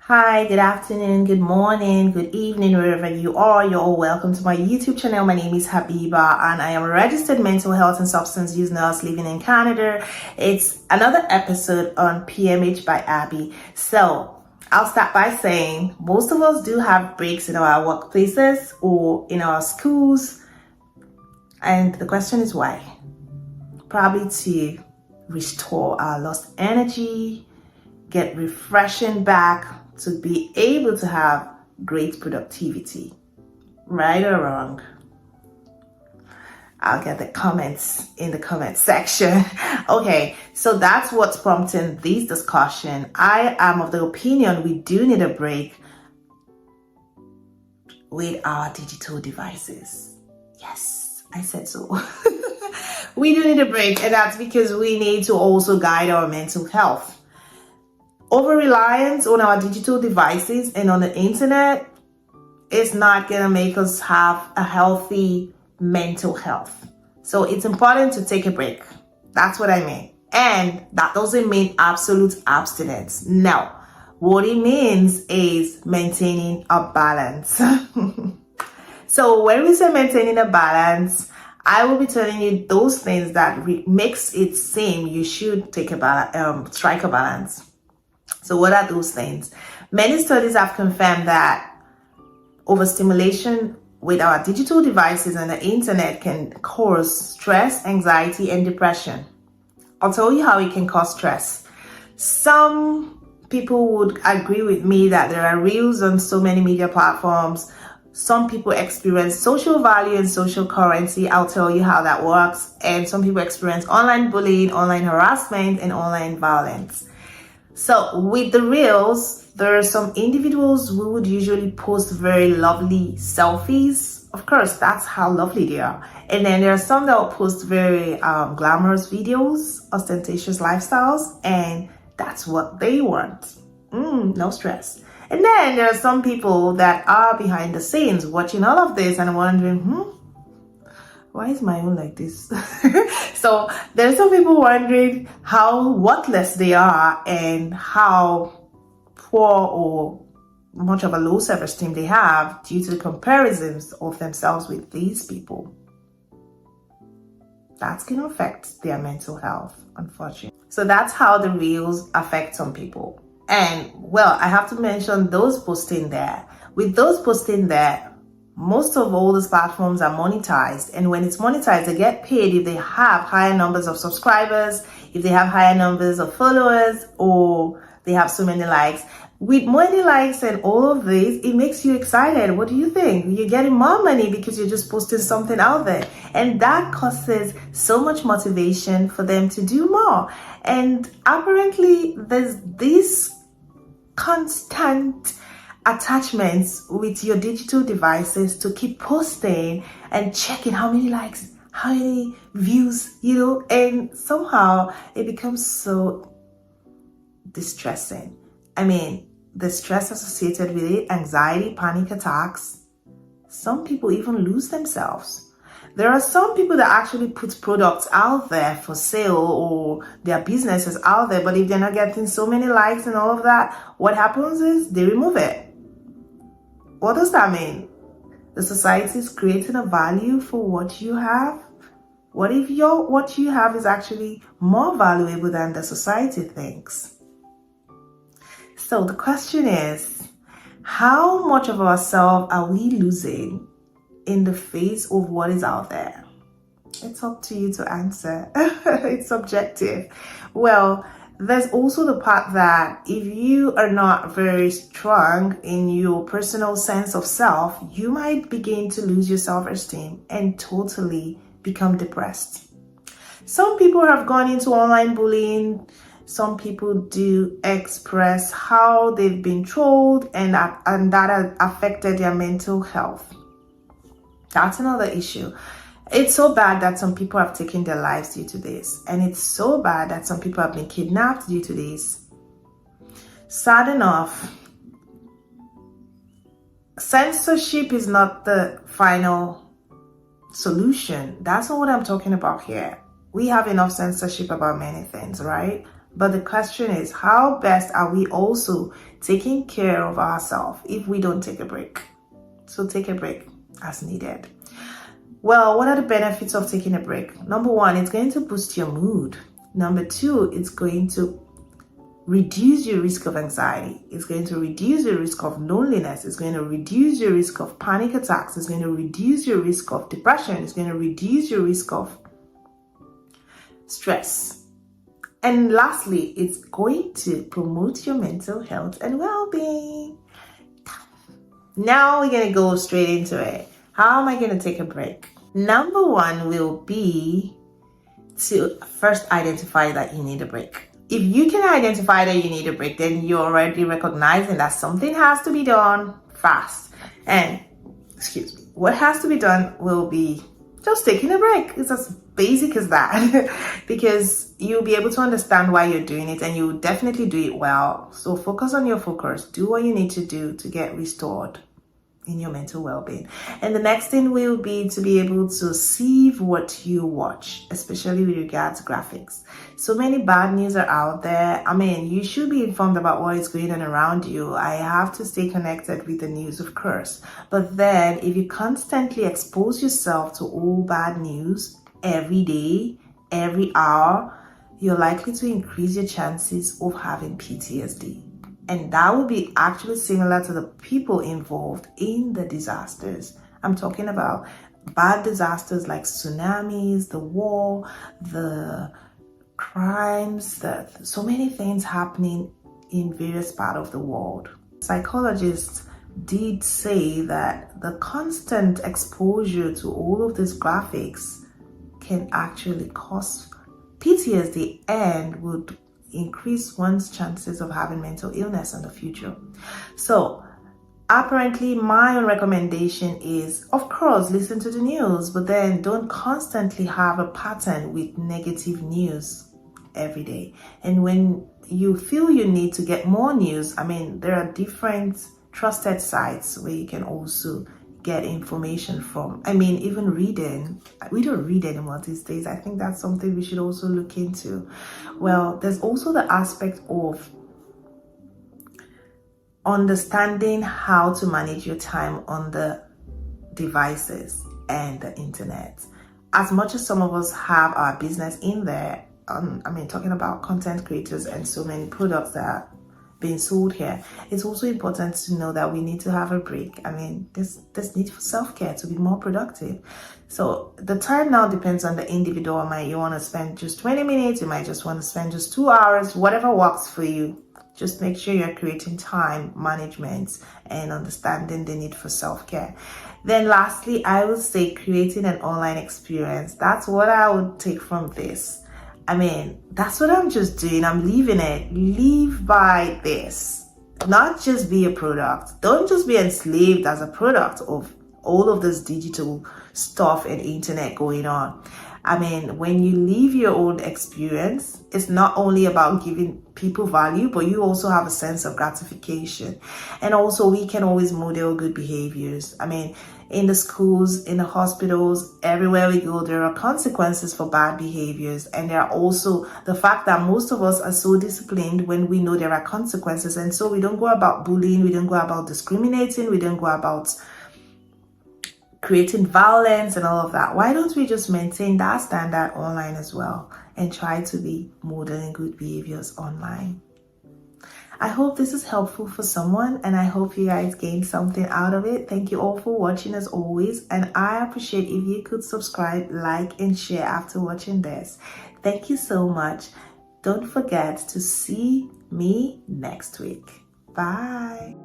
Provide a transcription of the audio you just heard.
Hi, good afternoon, good morning, good evening, wherever you are. You're all welcome to my YouTube channel. My name is Habiba and I am a registered mental health and substance use nurse living in Canada. It's another episode on PMH by Abby. So I'll start by saying most of us do have breaks in our workplaces or in our schools. And the question is why? Probably to restore our lost energy, get refreshing back, to be able to have great productivity. Right or wrong? I'll get the comments in the comment section. Okay, so that's what's prompting this discussion. I am of the opinion we do need a break with our digital devices. Yes, I said so. We do need a break, and that's because we need to also guide our mental health. Over reliance on our digital devices and on the internet is not going to make us have a healthy mental health. So it's important to take a break. That's what I mean. And that doesn't mean absolute abstinence. No. What it means is maintaining a balance. So when we say maintaining a balance, I will be telling you those things that makes it seem you should take strike a balance. So what are those things? Many studies have confirmed that overstimulation with our digital devices and the internet can cause stress, anxiety, and depression. I'll tell you how it can cause stress. Some people would agree with me that there are reels on so many media platforms. Some people experience social value and social currency. I'll tell you how that works. And some people experience online bullying, online harassment, and online violence. So with the reels, there are some individuals who would usually post very lovely selfies. Of course, that's how lovely they are. And then there are some that will post very glamorous videos, ostentatious lifestyles, and that's what they want. No stress. And then there are some people that are behind the scenes watching all of this and wondering, why is my own like this? So there's some people wondering how worthless they are and how poor or much of a low self-esteem they have due to the comparisons of themselves with these people. That's going to affect their mental health, unfortunately. So that's how the reels affect some people. And well, I have to mention those posting there. With those posting there, most of all these platforms are monetized, and when it's monetized, they get paid if they have higher numbers of subscribers, if they have higher numbers of followers, or they have so many likes. With many likes and all of this, it makes you excited. What do you think? You're getting more money because you're just posting something out there, and that causes so much motivation for them to do more. And apparently there's this constant attachments with your digital devices to keep posting and checking how many likes, how many views, and somehow it becomes so distressing. I mean, the stress associated with it, anxiety, panic attacks. Some people even lose themselves. There are some people that actually put products out there for sale or their businesses out there, but if they're not getting so many likes and all of that, what happens is they remove it. What does that mean? The society is creating a value for what you have? What if what you have is actually more valuable than the society thinks? So the question is, how much of ourselves are we losing in the face of what is out there? It's up to you to answer. It's subjective. Well, there's also the part that if you are not very strong in your personal sense of self, you might begin to lose your self-esteem and totally become depressed. Some people have gone into online bullying. Some people do express how they've been trolled and that has affected their mental health. That's another issue. It's so bad that some people have taken their lives due to this. And it's so bad that some people have been kidnapped due to this. Sad enough, censorship is not the final solution. That's not what I'm talking about here. We have enough censorship about many things, right? But the question is, how best are we also taking care of ourselves if we don't take a break? So take a break as needed. Well, what are the benefits of taking a break? Number one, it's going to boost your mood. Number two, it's going to reduce your risk of anxiety. It's going to reduce your risk of loneliness. It's going to reduce your risk of panic attacks. It's going to reduce your risk of depression. It's going to reduce your risk of stress. And lastly, it's going to promote your mental health and well-being. Now we're going to go straight into it. How am I going to take a break? Number one will be to first identify that you need a break. If you can identify that you need a break, then you're already recognizing that something has to be done fast. And, what has to be done will be just taking a break. It's as basic as that. Because you'll be able to understand why you're doing it, and you'll definitely do it well. So focus on your focus. Do what you need to do to get restored in your mental well-being. And the next thing will be to be able to sieve what you watch, especially with regards to graphics. So many bad news are out there. I mean, you should be informed about what is going on around you. I have to stay connected with the news, of course. But then if you constantly expose yourself to all bad news every day, every hour, you're likely to increase your chances of having PTSD. And that will be actually similar to the people involved in the disasters. I'm talking about bad disasters like tsunamis, the war, the crimes, so many things happening in various parts of the world. Psychologists did say that the constant exposure to all of these graphics can actually cause PTSD and would increase one's chances of having mental illness in the future. So apparently my own recommendation is, of course, listen to the news, but then don't constantly have a pattern with negative news every day. And when you feel you need to get more news, I mean, there are different trusted sites where you can also get information from. I mean, even reading, we don't read anymore these days. I think that's something we should also look into. Well, there's also the aspect of understanding how to manage your time on the devices and the internet. As much as some of us have our business in there, talking about content creators and so many products that are being sold here, it's also important to know that we need to have a break. I mean, this need for self-care to be more productive. So the time now depends on the individual. You want to spend just 20 minutes, you might just want to spend just 2 hours, whatever works for you. Just make sure you're creating time management and understanding the need for self-care. Then lastly, I would say creating an online experience. That's what I would take from this. I mean, that's what I'm just doing. I'm leaving it. Live by this. Not just be a product. Don't just be enslaved as a product of all of this digital stuff and internet going on. I mean, when you live your own experience, it's not only about giving people value, but you also have a sense of gratification. And also, we can always model good behaviors. I mean, in the schools, in the hospitals, everywhere we go, there are consequences for bad behaviors. And there are also the fact that most of us are so disciplined when we know there are consequences. And so we don't go about bullying, we don't go about discriminating, we don't go about creating violence and all of that. Why don't we just maintain that standard online as well and try to be modeling good behaviors online? I hope this is helpful for someone, and I hope you guys gained something out of it. Thank you all for watching as always, and I appreciate if you could subscribe, like, and share after watching this. Thank you so much. Don't forget to see me next week. Bye.